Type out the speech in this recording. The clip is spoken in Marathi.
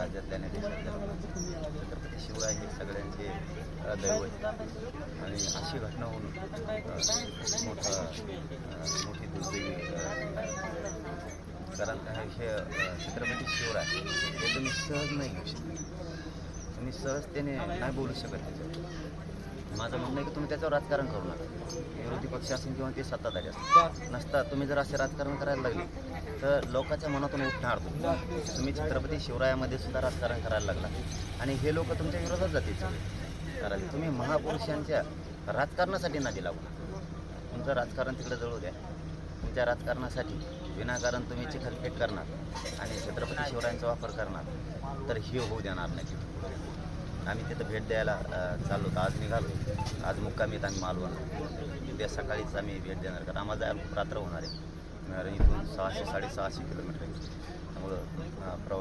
राज्यातल्या आणि देशातल्या छत्रपती शिवराय हे सगळ्यांचे दैवत आणि अशी घटना होऊन मोठी दुर्दैवी कारण हे छत्रपती शिवराय हे तुम्ही सहज नाही घेऊ शकत, तुम्ही सहजतेने नाही बोलू शकत त्याच्यावर. माझं म्हणणं आहे की तुम्ही त्याच्यावर राजकारण करू नका. विरोधी पक्ष असेल किंवा ते सत्ताधारी असेल नसता तुम्ही जर असे राजकारण करायला लागले तर लोकांच्या मनातून उठणार तुम्ही छत्रपती शिवरायामध्ये सुद्धा राजकारण करायला लागला आणि हे लोक तुमच्या विरोधात जातील सगळे. कारण तुम्ही महापुरुषांच्या राजकारणासाठी नादी लागू. तुमचं राजकारण तिकडे जळू द्या. तुमच्या राजकारणासाठी विनाकारण तुम्ही चिखलफेक करणार आणि छत्रपती शिवरायांचा वापर करणार तर हे होऊ देणार नाही. आम्ही तिथं भेट द्यायला चाललो होतो. आज निघालो. आज मुक्कामीत आम्ही मालवण. उद्या सकाळीच आम्ही भेट देणार कारण आम्हाला जायला खूप रात्र होणार आहे. इथून 600-650 किलोमीटर आहे. त्यामुळं प्रवास